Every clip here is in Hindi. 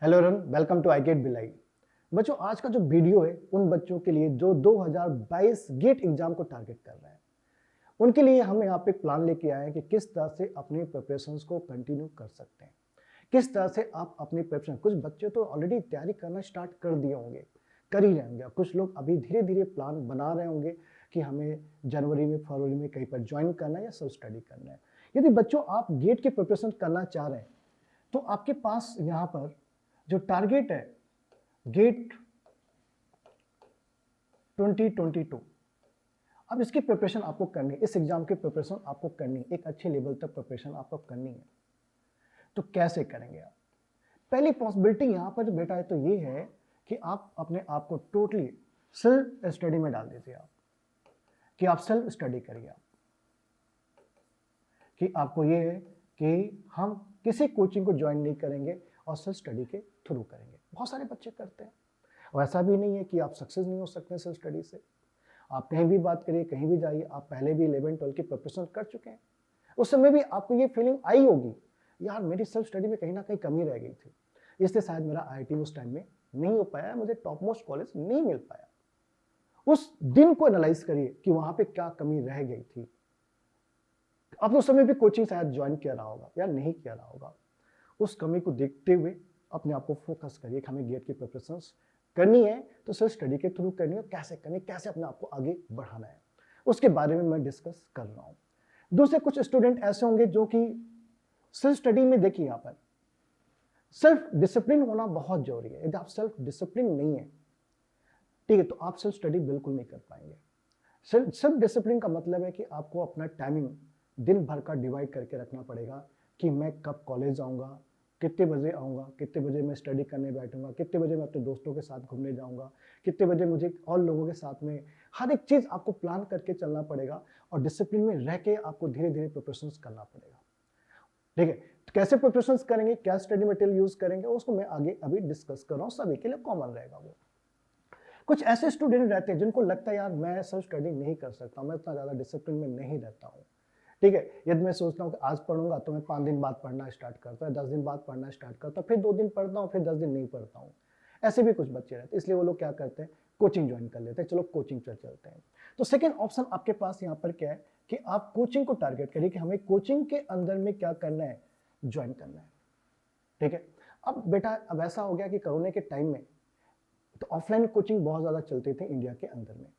Hello everyone, welcome to I get Bhilai. बच्चों, आज का जो वीडियो है उन बच्चों के लिए जो 2022 गेट एग्जाम को टारगेट कर रहे हैं, उनके लिए हम यहाँ पे प्लान लेके आए हैं कि किस तरह से अपनी प्रिपरेशंस को कंटिन्यू कर सकते हैं, किस तरह से आप अपनी प्रिपरेशन। कुछ बच्चे तो ऑलरेडी तैयारी करना स्टार्ट कर दिए होंगे, कर ही रहे होंगे। कुछ लोग अभी धीरे धीरे प्लान बना रहे होंगे कि हमें जनवरी में, फरवरी में कहीं पर ज्वाइन करना है या सेल्फ स्टडी करना है। यदि बच्चों आप गेट की प्रिपरेशन करना चाह रहे हैं तो आपके पास यहाँ पर जो टारगेट है गेट 2022, अब इसकी प्रिपरेशन आपको करनी है, इस एग्जाम की प्रिपरेशन आपको करनी है, एक अच्छे लेवल तक प्रिपरेशन आपको करनी है। तो कैसे करेंगे आप? पहली पॉसिबिलिटी यहाँ पर बेटा है तो ये है कि आप अपने आप को टोटली सेल्फ स्टडी में डाल दीजिए। आप कि आप सेल्फ स्टडी करिए, आप कि आपको ये है कि हम किसी कोचिंग को ज्वाइन नहीं करेंगे और सेल्फ स्टडी के थ्रू करेंगे। बहुत सारे बच्चे करते हैं और ऐसा भी नहीं है कि आप सक्सेस नहीं हो सकते सेल्फ स्टडी से। आप कहीं भी बात करिए, कहीं भी जाइए, आप पहले भी 11-12 की प्रिपरेशन कर चुके हैं। उस समय भी आपको ये फीलिंग आई होगी, यार मेरी सेल्फ स्टडी में कहीं ना कहीं कमी रह गई थी, इसलिए शायद मेरा IIT उस टाइम में नहीं हो पाया, मुझे टॉप मोस्ट कॉलेज नहीं मिल पाया। उस दिन को एनालाइज करिए कि वहां पे क्या कमी रह गई थी। आपने उस समय भी कोचिंग शायद ज्वाइन किया रहा होगा या नहीं किया रहा होगा। उस कमी को देखते हुए अपने आप को फोकस करिए कि हमें गेट की प्रिपरेशन करनी है तो सेल्फ स्टडी के थ्रू करनी है। कैसे करनी है, कैसे अपने आप को आगे बढ़ाना है, उसके बारे में मैं डिस्कस कर रहा हूँ। दूसरे कुछ स्टूडेंट ऐसे होंगे जो कि सेल्फ स्टडी में, देखिए यहाँ पर सेल्फ डिसिप्लिन होना बहुत जरूरी है। यदि आप सेल्फ डिसिप्लिन नहीं है, ठीक है, तो आप सेल्फ स्टडी बिल्कुल नहीं कर पाएंगे। सेल्फ डिसिप्लिन का मतलब है कि आपको अपना टाइमिंग दिन भर का डिवाइड करके रखना पड़ेगा कि मैं कब कॉलेज आऊँगा, कितने बजे आऊँगा, कितने बजे मैं स्टडी करने बैठूंगा, कितने बजे मैं अपने दोस्तों के साथ घूमने जाऊँगा, कितने बजे मुझे और लोगों के साथ में, हर एक चीज़ आपको प्लान करके चलना पड़ेगा और डिसिप्लिन में रह के आपको धीरे धीरे प्रिपरेशन करना पड़ेगा। ठीक है, तो कैसे प्रिपरेशन करेंगे, क्या स्टडी मटेरियल यूज करेंगे, उसको मैं आगे अभी डिस्कस कर रहा हूँ, सभी के लिए कॉमन रहेगा वो। कुछ ऐसे स्टूडेंट रहते हैं जिनको लगता है यार मैं सेल्फ स्टडी नहीं कर सकता, मैं इतना ज़्यादा डिसिप्लिन में नहीं रहता हूँ। ठीक है, यदि मैं सोचता हूँ कि आज पढ़ूंगा तो मैं 5 दिन बाद पढ़ना स्टार्ट करता हूँ, 10 दिन बाद पढ़ना स्टार्ट करता हूँ, फिर 2 दिन पढ़ता हूँ, फिर 10 दिन नहीं पढ़ता हूँ। ऐसे भी कुछ बच्चे रहते हैं, इसलिए वो लोग क्या करते हैं, कोचिंग ज्वाइन कर लेते हैं। चलो कोचिंग पर चलते हैं। तो सेकेंड ऑप्शन आपके पास यहाँ पर क्या है कि आप कोचिंग को टारगेट करिए कि हमें कोचिंग के अंदर में क्या करना है, ज्वाइन करना है। ठीक है, अब बेटा अब ऐसा हो गया कि कोरोना के टाइम में तो ऑफलाइन कोचिंग बहुत ज़्यादा चलते थे इंडिया के अंदर में,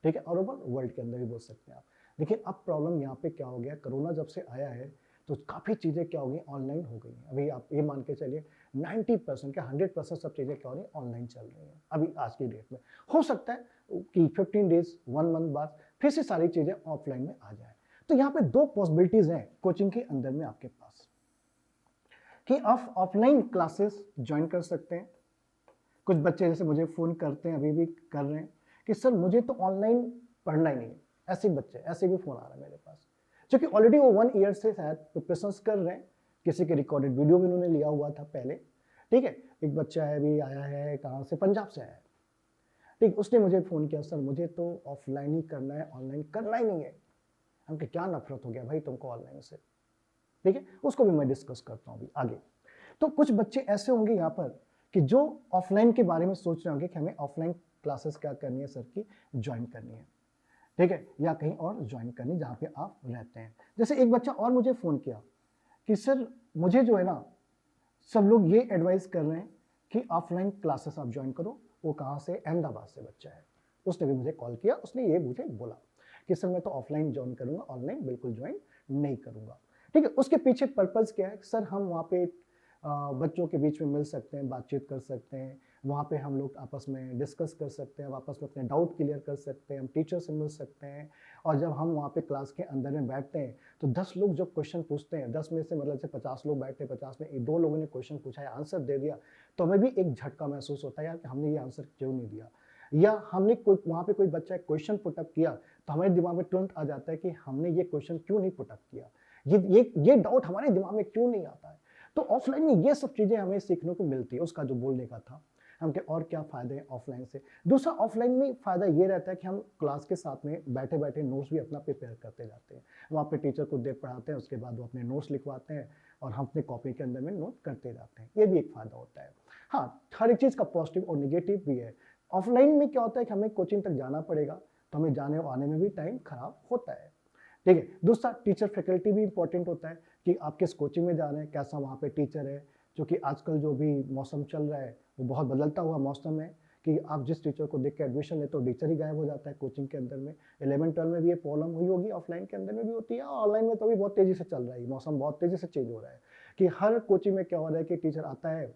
ठीक है, और ओवर वर्ल्ड के अंदर भी बोल सकते हैं आप। लेकिन अब प्रॉब्लम यहाँ पे क्या हो गया, कोरोना जब से आया है तो काफ़ी चीज़ें क्या हो गई, ऑनलाइन हो गई हैं। अभी आप ये मान के चलिए 90% क्या 100% सब चीज़ें क्या हो रही हैं, ऑनलाइन चल रही हैं अभी आज की डेट में। हो सकता है कि 15 डेज 1 मंथ बाद फिर से सारी चीज़ें ऑफलाइन में आ जाए। तो यहाँ पे 2 पॉसिबिलिटीज़ हैं कोचिंग के अंदर में आपके पास कि आप ऑफलाइन क्लासेस ज्वाइन कर सकते हैं। कुछ बच्चे जैसे मुझे फ़ोन करते हैं, अभी भी कर रहे हैं कि सर मुझे तो ऑनलाइन पढ़ना ही नहीं है। ऐसे बच्चे, ऐसे भी फ़ोन आ रहा है मेरे पास, क्योंकि ऑलरेडी वो 1 ईयर से शायद प्रिपरेशंस कर रहे हैं, किसी के रिकॉर्डेड वीडियो भी उन्होंने लिया हुआ था पहले। ठीक है, एक बच्चा है अभी आया है, कहाँ से, पंजाब से आया है। ठीक, उसने मुझे फ़ोन किया, सर मुझे तो ऑफलाइन ही करना है, ऑनलाइन करना ही नहीं है। हम कहे क्या नफरत हो गया भाई तुमको ऑनलाइन से। ठीक है, उसको भी मैं डिस्कस करता हूँ अभी आगे। तो कुछ बच्चे ऐसे होंगे यहाँ पर कि जो ऑफलाइन के बारे में सोच रहे होंगे कि हमें ऑफलाइन क्लासेस क्या करनी है सर की, ज्वाइन करनी है, ठीक है, या कहीं और ज्वाइन करनी जहाँ पे आप रहते हैं। जैसे एक बच्चा और मुझे फ़ोन किया कि सर मुझे जो है ना, सब लोग ये एडवाइस कर रहे हैं कि ऑफलाइन क्लासेस आप ज्वाइन करो। वो कहाँ से, अहमदाबाद से बच्चा है। उसने भी मुझे कॉल किया, उसने ये मुझे बोला कि सर मैं तो ऑफलाइन ज्वाइन करूँगा, ऑनलाइन बिल्कुल ज्वाइन नहीं करूँगा। ठीक है, उसके पीछे पर्पज़ क्या है, सर हम वहाँ पे बच्चों के बीच में मिल सकते हैं, बातचीत कर सकते हैं, वहाँ पे हम लोग आपस में डिस्कस कर सकते हैं, आपस में अपने डाउट क्लियर कर सकते हैं, हम टीचर से मिल सकते हैं। और जब हम वहाँ पे क्लास के अंदर में बैठते हैं तो 10 लोग जब क्वेश्चन पूछते हैं, 10 में से मतलब से 50 लोग बैठते हैं, 50 में 2 लोगों ने क्वेश्चन पूछा है, आंसर दे दिया, तो हमें भी एक झटका महसूस होता है यार कि हमने ये आंसर क्यों नहीं दिया। या हमने कोई वहाँ पे कोई बच्चा क्वेश्चन पुटअप किया तो हमारे दिमाग में तुरंत आ जाता है कि हमने ये क्वेश्चन क्यों नहीं पुटअप किया, ये डाउट हमारे दिमाग में क्यों नहीं आता है। तो ऑफलाइन में ये सब चीज़ें हमें सीखने को मिलती है। उसका जो बोलने का था, हम क्या और क्या फ़ायदे हैं ऑफलाइन से। दूसरा ऑफलाइन में फ़ायदा ये रहता है कि हम क्लास के साथ में बैठे बैठे नोट्स भी अपना प्रिपेयर करते जाते हैं। वहाँ पे टीचर कुछ देर पढ़ाते हैं, उसके बाद वो अपने नोट्स लिखवाते हैं और हम अपने कॉपी के अंदर में नोट करते जाते हैं। ये भी एक फ़ायदा होता है। हाँ, हर एक चीज़ का पॉजिटिव और नेगेटिव भी है। ऑफलाइन में क्या होता है कि हमें कोचिंग तक जाना पड़ेगा, तो हमें जाने और आने में भी टाइम खराब होता है। ठीक है, दूसरा टीचर फैकल्टी भी इंपॉर्टेंट होता है कि आप किस कोचिंग में जा रहे हैं, कैसा वहाँ पे टीचर है, क्योंकि आजकल जो भी मौसम चल रहा है वो बहुत बदलता हुआ मौसम है कि आप जिस टीचर को देख के एडमिशन लेते हो टीचर ही गायब हो जाता है कोचिंग के अंदर में। 11-12 में भी ये प्रॉब्लम हुई होगी, ऑफलाइन के अंदर में भी होती है, ऑनलाइन में तो भी बहुत तेज़ी से चल रहा है, मौसम बहुत तेज़ी से चेंज हो रहा है कि हर कोचिंग में क्या हो रहा है कि टीचर आता है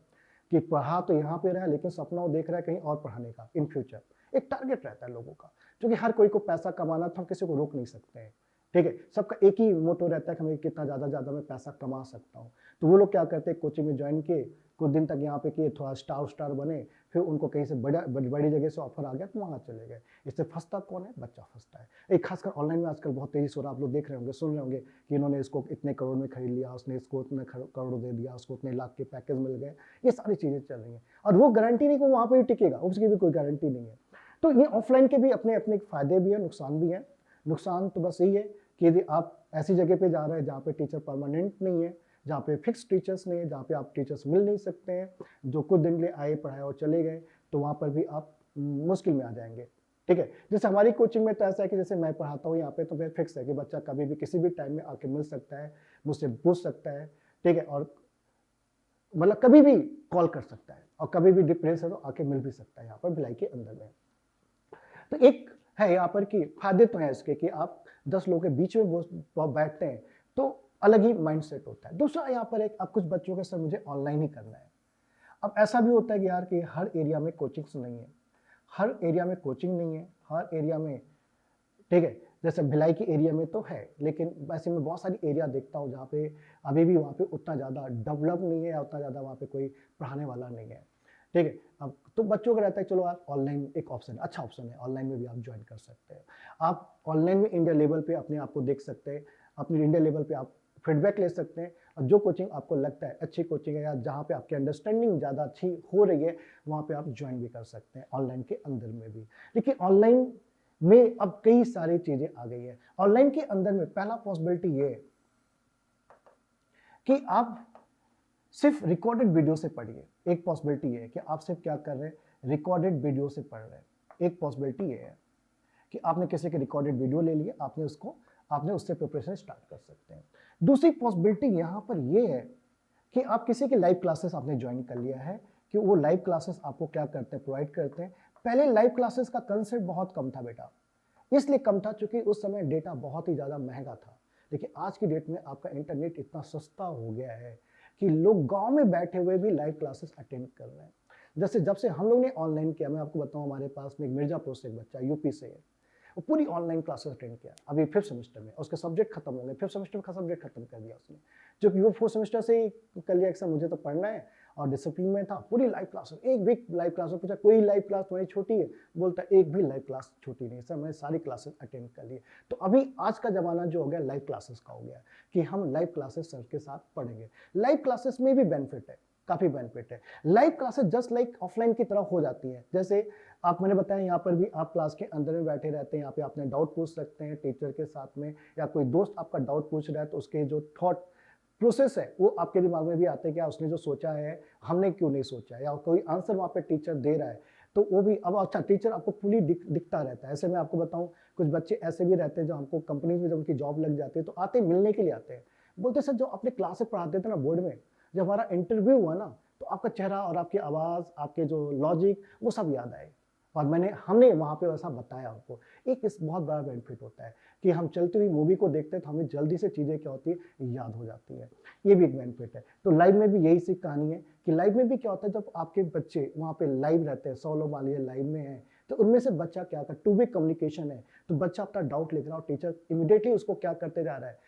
कि पढ़ा तो यहाँ पे रहा है लेकिन सपना वो देख रहा है कहीं और पढ़ाने का इन फ्यूचर। एक टारगेट रहता है लोगों का, क्योंकि हर कोई को पैसा कमाना, तो हम किसी को रोक नहीं सकते हैं। ठीक है, सबका एक ही मोटो रहता है कि हमें कितना ज़्यादा मैं पैसा कमा सकता हूँ। तो वो लोग क्या करते हैं, कोचिंग में ज्वाइन किए, कुछ दिन तक यहाँ पे किए, थोड़ा स्टार बने, फिर उनको कहीं से बड़ी जगह से ऑफर आ गया तो वहाँ चले गए। इससे फंसता कौन है? बच्चा फंसता है। एक खासकर ऑनलाइन में आजकल बहुत तेज़ी से हो रहा है, आप लोग देख रहे होंगे, सुन रहे होंगे कि इन्होंने इसको इतने करोड़ में खरीद लिया, उसने इसको इतने करोड़ दे दिया, उसको इतने लाख के पैकेज मिल गए। ये सारी चीज़ें चल रही हैं और वो गारंटी नहीं कि वहाँ पर ही टिकेगा, उसकी भी कोई गारंटी नहीं है। तो ये ऑफलाइन के भी अपने अपने फ़ायदे भी हैं, नुकसान भी हैं। नुकसान तो बस यही है कि यदि आप ऐसी जगह पे जा रहे हैं जहाँ पे टीचर परमानेंट नहीं है, जहाँ पे फिक्स टीचर्स नहीं है, जहाँ पे आप टीचर्स मिल नहीं सकते हैं, जो कुछ दिन के लिए आए, पढ़ाए और चले गए, तो वहाँ पर भी आप मुश्किल में आ जाएंगे। ठीक है, जैसे हमारी कोचिंग में तो ऐसा है कि जैसे मैं पढ़ाता हूँ यहाँ पे, तो फिर फिक्स है कि बच्चा कभी भी किसी भी टाइम में आके मिल सकता है, मुझसे पूछ सकता है। ठीक है, और मतलब कभी भी कॉल कर सकता है और कभी भी डिप्रेस है तो आके मिल भी सकता है यहाँ पर भिलाई के अंदर में। तो एक है यहाँ पर कि फायदे तो हैं इसके कि आप 10 लोगों के बीच में बैठते हैं तो अलग ही माइंडसेट होता है। दूसरा यहाँ पर एक, अब कुछ बच्चों के सर मुझे ऑनलाइन ही करना है। अब ऐसा भी होता है कि यार कि हर एरिया में कोचिंग्स नहीं है, हर एरिया में कोचिंग नहीं है, हर एरिया में, ठीक है, जैसे भिलाई के एरिया में तो है, लेकिन वैसे मैं बहुत सारी एरिया देखता हूँ जहाँ पे अभी भी वहाँ पे उतना ज़्यादा डेवलप नहीं है या उतना ज़्यादा वहाँ पे कोई पढ़ाने वाला नहीं है। ठीक है, अब तो बच्चों को रहता है चलो आप ऑनलाइन एक ऑप्शन है, अच्छा ऑप्शन है, ऑनलाइन में भी आप ज्वाइन कर सकते हैं। आप ऑनलाइन में इंडिया लेवल पे अपने आप को देख सकते हैं, अपने इंडिया लेवल पे आप फीडबैक ले सकते हैं और जो कोचिंग आपको लगता है अच्छी कोचिंग है या जहाँ पे आपकी अंडरस्टैंडिंग ज़्यादा अच्छी हो रही है वहाँ पे आप ज्वाइन भी कर सकते हैं ऑनलाइन के अंदर में भी। लेकिन ऑनलाइन में अब कई सारी चीज़ें आ गई है। ऑनलाइन के अंदर में पहला पॉसिबिलिटी ये है कि आप सिर्फ रिकॉर्डेड वीडियो से पढ़िए। एक पॉसिबिलिटी ये है कि आप सिर्फ क्या कर रहे हैं, रिकॉर्डेड वीडियो से पढ़ रहे हैं। एक पॉसिबिलिटी ये है कि आपने किसी के रिकॉर्डेड वीडियो ले लिए, आपने उससे प्रिपरेशन स्टार्ट कर सकते हैं। दूसरी पॉसिबिलिटी यहाँ पर ये है कि आप किसी की लाइव क्लासेस आपने ज्वाइन कर लिया है कि वो लाइव क्लासेस आपको क्या करते हैं, प्रोवाइड करते हैं। पहले लाइव क्लासेस का कंसेप्ट बहुत कम था बेटा, इसलिए कम था क्योंकि उस समय डेटा बहुत ही ज़्यादा महंगा था। लेकिन आज की डेट में आपका इंटरनेट इतना सस्ता हो गया है कि लोग गांव में बैठे हुए भी लाइव क्लासेस अटेंड कर रहे हैं। जैसे जब से हम लोग ने ऑनलाइन किया, मैं आपको बताऊं, हमारे पास में एक मिर्जापुर से एक बच्चा यूपी से है, वो पूरी ऑनलाइन क्लासेस अटेंड किया अभी 5th सेमेस्टर में, उसके सब्जेक्ट खत्म हो गए, 5th सेमेस्टर में सब्जेक्ट खत्म कर दिया उसने, क्योंकि वो 4th सेमेस्टर से ही कर लिया कि सर मुझे तो पढ़ना है और डिसिप्लिन में था। पूरी लाइव क्लासेस, एक भी लाइव क्लास में पूछा कोई लाइव क्लास तुम्हारी छोटी है, बोलता एक भी लाइव क्लास छोटी नहीं सर, मैंने सारी क्लासेस अटेंड कर लिए। तो अभी आज का जमाना जो हो गया लाइव क्लासेस का हो गया कि हम लाइव क्लासेस सर के साथ पढ़ेंगे। लाइव क्लासेस में भी बेनिफिट है, काफ़ी बेनिफिट है। Live classes just like offline की तरह हो जाती है। जैसे आप, मैंने बताया यहाँ पर भी आप क्लास के अंदर में बैठे रहते हैं, यहाँ पे आपने डाउट पूछ सकते हैं टीचर के साथ में, या कोई दोस्त आपका डाउट पूछ रहा है तो उसके जो थॉट प्रोसेस है वो आपके दिमाग में भी आते हैं, क्या उसने जो सोचा है हमने क्यों नहीं सोचा, या कोई आंसर वहाँ पे टीचर दे रहा है तो वो भी, अब अच्छा टीचर आपको पूरी दिखता रहता है। ऐसे मैं आपको बताऊँ, कुछ बच्चे ऐसे भी रहते हैं जो हमको कंपनीज में जब उनकी जॉब लग जाती है तो आते मिलने के लिए आते हैं, बोलते सर जो अपने क्लास से पढ़ाते थे ना बोर्ड में, जब हमारा इंटरव्यू हुआ ना तो आपका चेहरा और आपकी आवाज़, आपके जो लॉजिक, वो सब याद आए और हमने वहाँ पे वैसा बताया आपको। एक इस बहुत बड़ा बेनिफिट होता है कि हम चलती हुई मूवी को देखते हैं तो हमें जल्दी से चीज़ें क्या होती है, याद हो जाती है। ये भी एक बेनिफिट है। तो लाइव में भी यही सी कहानी है कि लाइव में भी क्या होता है, जब आपके बच्चे वहाँ पे लाइव रहते हैं, 100 लोग मान लीजिए लाइव में हैं, तो उनमें से बच्चा क्या कर, टू वे कम्युनिकेशन है, तो बच्चा अपना डाउट लिख रहा है और टीचर इमीडिएटली उसको क्या करते जा रहा है,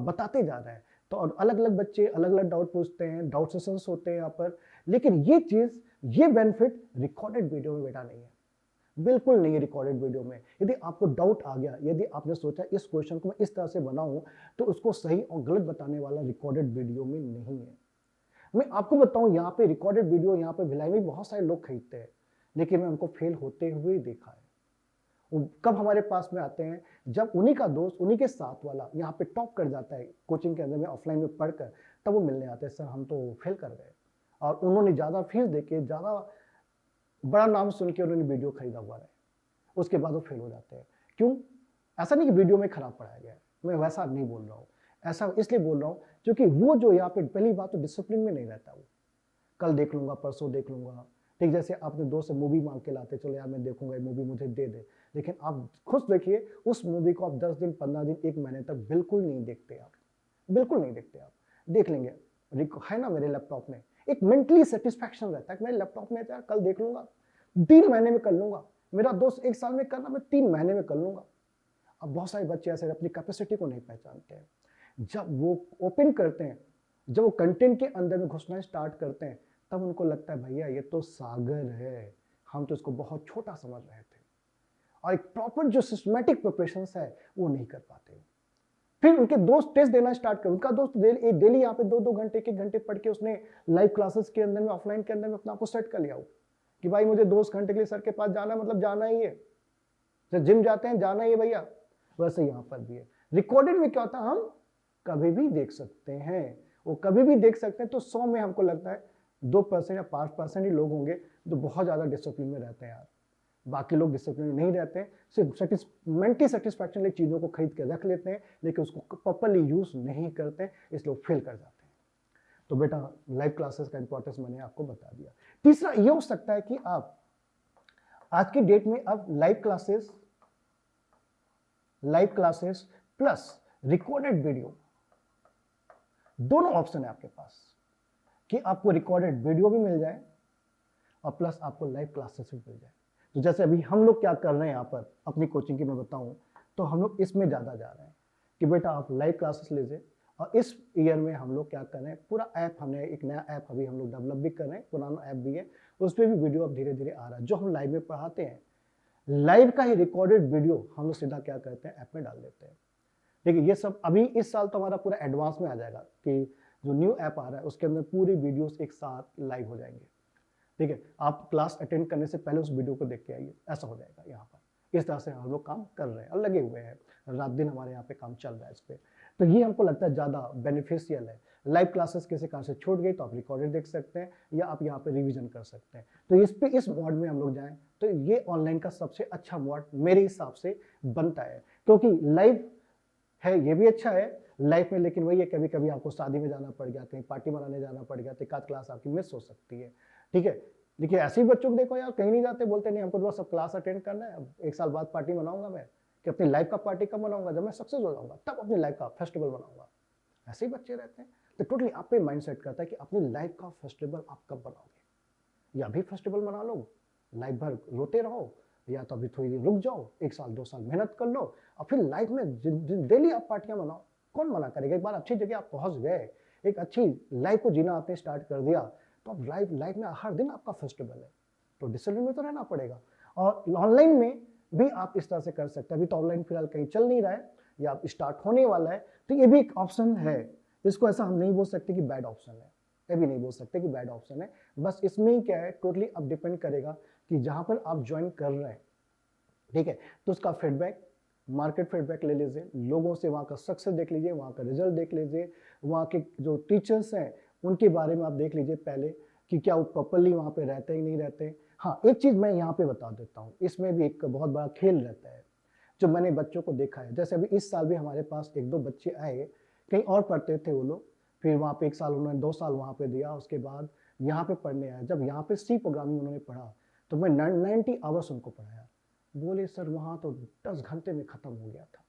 बताते जा रहा है। तो और अलग अलग बच्चे अलग अलग डाउट पूछते हैं, डाउट सेशंस होते हैं यहाँ पर। लेकिन ये चीज़, ये बेनिफिट रिकॉर्डेड वीडियो में बेटा नहीं है, बिल्कुल नहीं है। रिकॉर्डेड वीडियो में यदि आपको डाउट आ गया, यदि आपने सोचा इस क्वेश्चन को मैं इस तरह से बनाऊं, तो उसको सही और गलत बताने वाला रिकॉर्डेड वीडियो में नहीं है। मैं आपको बताऊं, यहाँ पे रिकॉर्डेड वीडियो यहाँ पे भिलाई में बहुत सारे लोग खरीदते हैं, लेकिन मैं उनको फेल होते हुए देखा है। वो कब हमारे पास में आते हैं, जब उन्हीं का दोस्त, उन्हीं के साथ वाला यहाँ पे टॉप कर जाता है कोचिंग के अंदर में, ऑफलाइन में पढ़कर, तब वो मिलने आते हैं, सर हम तो फेल कर गए। और उन्होंने ज़्यादा फीस देके, ज़्यादा बड़ा नाम सुन के उन्होंने वीडियो खरीदा हुआ है, उसके बाद वो फेल हो जाते हैं। क्यों? ऐसा नहीं कि वीडियो में खराब पढ़ाया गया है, मैं वैसा नहीं बोल रहा हूँ, ऐसा इसलिए बोल रहा हूँ क्योंकि वो जो यहाँ पे पहली बात तो डिसिप्लिन में नहीं रहता, वो कल देख लूंगा, परसों देख लूंगा। ठीक, जैसे आपने दोस्त से मूवी मांग के लाते, चलो यार मैं देखूंगा, ये मूवी मुझे दे दे, लेकिन आप खुद देखिए उस मूवी को आप 10 दिन, 15 दिन, 1 महीने तक बिल्कुल नहीं देखते, आप बिल्कुल नहीं देखते। आप देख लेंगे, है ना, मेरे लैपटॉप में एक मेंटली सेटिस्फैक्शन रहता है कि मेरे लैपटॉप में यार कल देख लूंगा, 3 महीने में कर लूंगा, मेरा दोस्त 1 साल में करना, मैं 3 महीने में कर लूंगा। अब बहुत सारे बच्चे ऐसे अपनी कैपेसिटी को नहीं पहचानते हैं। जब वो ओपन करते हैं, जब वो कंटेंट के अंदर में घुसना स्टार्ट करते हैं, तब उनको लगता है भैया ये तो सागर है, हम तो इसको बहुत छोटा समझ रहे थे, और एक प्रॉपर जो सिस्टमैटिक प्रिपरेशन है वो नहीं कर पाते। फिर उनके दोस्त टेस्ट देना स्टार्ट कर, उनका दोस्त डेली यहाँ पे 2-2 घंटे, 1-1 घंटे पढ़ के उसने लाइव क्लासेस के अंदर में, ऑफलाइन के अंदर में अपना आपको सेट कर लिया हो कि भाई मुझे 2 घंटे के लिए सर के पास जाना, मतलब जाना ही है, जब जिम जाते हैं जाना ही है भैया, वैसे यहाँ पर भी है। रिकॉर्डेड में क्या होता है, हम कभी भी देख सकते हैं, वो कभी भी देख सकते हैं। तो 100 में हमको लगता है 2% या 5% ही लोग होंगे जो बहुत ज़्यादा डिसिप्लिन में रहते हैं यार, बाकी लोग डिसिप्लिन में नहीं रहते हैं, सिर्फ मेंटली सेटिस्फैक्शन लिए चीज़ों को खरीद के रख लेते हैं, लेकिन उसको प्रॉपरली यूज़ नहीं करते हैं, इसलिए वो फेल कर जाते हैं। तो बेटा लाइव क्लासेस का इंपॉर्टेंस मैंने आपको बता दिया। तीसरा ये हो सकता है कि आप आज की डेट में अब live classes plus recorded video, दोनों ऑप्शन है आपके पास, कि आपको रिकॉर्डेड वीडियो भी मिल जाए और प्लस आपको लाइव क्लासेस भी मिल जाए। तो जैसे अभी हम लोग क्या कर रहे हैं यहाँ पर अपनी कोचिंग की मैं बताऊं, तो हम लोग इसमें ज़्यादा जा रहे हैं कि बेटा आप लाइव क्लासेस लीजिए, और इस ईयर में हम लोग क्या कर रहे हैं, पूरा ऐप, हमने एक नया ऐप अभी हम लोग डेवलप भी कर रहे हैं, पुराना ऐप भी है, उस पर भी वीडियो अब धीरे धीरे आ रहा है। जो हम लाइव में पढ़ाते हैं, लाइव का ही रिकॉर्डेड वीडियो हम लोग सीधा क्या करते हैं, ऐप में डाल देते हैं। देखिए ये सब अभी इस साल तो हमारा पूरा एडवांस में आ जाएगा कि जो न्यू ऐप आ रहा है उसके अंदर पूरी वीडियोस एक साथ लाइव हो जाएंगे। ठीक है, आप क्लास अटेंड करने से पहले उस वीडियो को देख के आइए, ऐसा हो जाएगा यहाँ पर। इस तरह से हम लोग काम कर रहे हैं और लगे हुए हैं, रात दिन हमारे यहाँ पे काम चल रहा है इस पर। तो ये हमको लगता है ज़्यादा बेनिफिशियल है। लाइव क्लासेस किसी कारण से छूट गई तो आप रिकॉर्डेड देख सकते हैं, या आप यहाँ पे रिवीजन कर सकते हैं। तो इस मोड में हम लोग जाएं तो ये ऑनलाइन का सबसे अच्छा मोड मेरे हिसाब से बनता है, क्योंकि लाइव है ये भी अच्छा है लाइफ में, लेकिन वही है कभी कभी आपको शादी में जाना पड़ गया, कहीं पार्टी मनाने जाना पड़ गया, तो एक आध क्लास आपकी मिस हो सकती है। ठीक है, देखिए ऐसे ही बच्चों को देखो यार, कहीं नहीं जाते, बोलते नहीं हमको तो बस सब क्लास अटेंड करना है, अब 1 साल बाद पार्टी मनाऊंगा मैं, कि अपनी लाइफ का पार्टी कब मनाऊंगा, जब मैं सक्सेस हो जाऊंगा तब अपनी लाइफ का फेस्टिवल मनाऊंगा। ऐसे ही बच्चे रहते हैं। तो टोटली आप पे माइंड सेट करता है कि अपनी लाइफ का फेस्टिवल आप कब बनाओगे, या अभी फेस्टिवल मना लो, लाइफ भर रोते रहो, या तो अभी थोड़ी देर रुक जाओ, 1 साल 2 साल मेहनत कर लो, और फिर लाइफ में डेली आप पार्टियां मनाओ। कौन मना करेगा, एक बार अच्छी जगह आप पहुंच गए, एक अच्छी लाइफ को जीना आपने स्टार्ट कर दिया, तो अब लाइफ में हर दिन आपका फेस्टिवल है, तो डिसिप्लिन में तो रहना पड़ेगा। और ऑनलाइन में भी आप इस तरह से कर सकते हैं। अभी तो ऑनलाइन फिलहाल कहीं चल नहीं रहा है, या आप स्टार्ट होने वाला है, तो ये भी एक ऑप्शन है। इसको ऐसा हम नहीं बोल सकते कि बैड ऑप्शन है, ये भी नहीं बोल सकते कि बैड ऑप्शन है। बस इसमें ही क्या है, टोटली अब डिपेंड करेगा कि जहां पर आप ज्वाइन कर रहे हैं, ठीक है, तो उसका फीडबैक, मार्केट फीडबैक ले लीजिए, लोगों से वहाँ का सक्सेस देख लीजिए, वहाँ का रिजल्ट देख लीजिए, वहाँ के जो टीचर्स हैं उनके बारे में आप देख लीजिए पहले कि क्या वो प्रॉपरली वहाँ पे रहते ही नहीं रहते। हाँ, एक चीज़ मैं यहाँ पे बता देता हूँ, इसमें भी एक बहुत बड़ा खेल रहता है जो मैंने बच्चों को देखा है। जैसे अभी इस साल भी हमारे पास 1-2 बच्चे आए, कहीं और पढ़ते थे वो लोग, फिर वहाँ पे 1 साल उन्होंने 2 साल वहाँ पे दिया, उसके बाद यहाँ पे पढ़ने आए। जब यहाँ पे सी प्रोग्रामिंग उन्होंने पढ़ा तो मैं 90 आवर्स उनको पढ़ाया। बोले सर वहाँ तो 10 घंटे में ख़त्म हो गया था।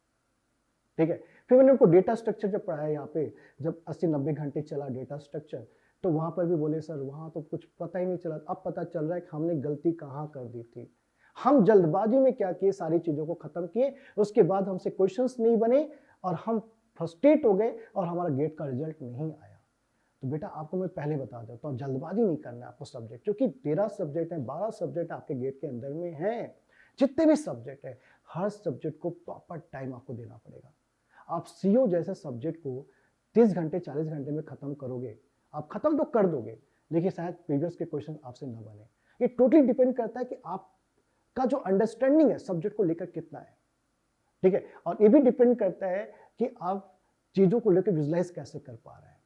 ठीक है, फिर मैंने उनको डेटा स्ट्रक्चर जब पढ़ाया यहाँ पे, जब 80-90 घंटे चला डेटा स्ट्रक्चर, तो वहाँ पर भी बोले सर वहाँ तो कुछ पता ही नहीं चला। अब पता चल रहा है कि हमने गलती कहाँ कर दी थी, हम जल्दबाजी में क्या किए, सारी चीज़ों को ख़त्म किए, उसके बाद हमसे क्वेश्चंस नहीं बने और हम फ्रस्ट्रेट हो गए और हमारा गेट का रिजल्ट नहीं आया। तो बेटा आपको मैं पहले बता देता हूँ, जल्दबाजी नहीं करना है आपको सब्जेक्ट, क्योंकि 13 सब्जेक्ट हैं, 12 सब्जेक्ट आपके गेट के अंदर में हैं। जितने भी सब्जेक्ट है, हर सब्जेक्ट को प्रॉपर टाइम आपको देना पड़ेगा। आप सीओ जैसे सब्जेक्ट को 30 घंटे 40 घंटे में खत्म करोगे, आप खत्म तो कर दोगे, लेकिन शायद प्रीवियस के क्वेश्चन आपसे न बने। ये टोटली डिपेंड करता है कि आपका जो अंडरस्टैंडिंग है सब्जेक्ट को लेकर कितना है। ठीक है, और ये भी डिपेंड करता है कि आप चीज़ों को लेकर विजुलाइज कैसे कर पा रहे हैं।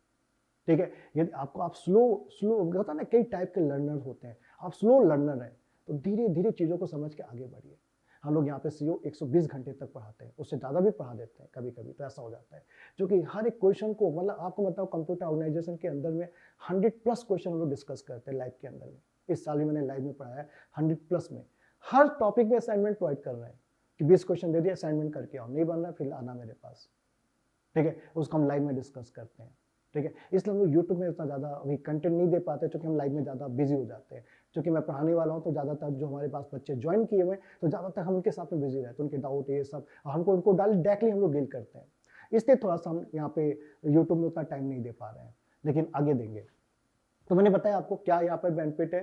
ठीक है। यदि आपको आप स्लो होता है ना, कई टाइप के लर्नर होते हैं, आप स्लो लर्नर हैं तो धीरे धीरे चीज़ों को समझ के आगे बढ़िए। हम लोग यहाँ पे सीओ 120 घंटे तक पढ़ाते हैं, उससे ज़्यादा भी पढ़ा देते हैं कभी कभी, तो ऐसा हो जाता है। जो कि हर एक क्वेश्चन को, मतलब आपको बताओ कंप्यूटर ऑर्गेनाइजेशन के अंदर में 100+ क्वेश्चन हम लोग डिस्कस करते हैं लाइव के अंदर में। इस साल भी मैंने लाइव में पढ़ाया है 100+ में। हर टॉपिक में असाइनमेंट प्रोवाइड कर रहे हैं कि 20 क्वेश्चन दे दिए, असाइनमेंट करके आओ, नहीं बनना फिर आना मेरे पास, ठीक है। उसको हम लाइव में डिस्कस करते हैं, ठीक है। इसलिए हम लोग यूट्यूब में इतना ज़्यादा अभी कंटेंट नहीं दे पाते, क्योंकि हम लाइव में ज़्यादा बिजी हो जाते हैं। क्योंकि मैं पढ़ाने वाला हूँ तो ज़्यादातर जो हमारे पास बच्चे ज्वाइन किए हुए हैं तो ज़्यादातर हम उनके साथ में बिजी रहते हैं, उनके डाउट ये सब हमको उनको डायरेक्टली हम लोग डील करते हैं। इसलिए थोड़ा सा हम यहाँ पे यूट्यूब में उतना टाइम नहीं दे पा रहे हैं, लेकिन आगे देंगे। तो मैंने बताया आपको क्या यहाँ पर बेनिफिट है।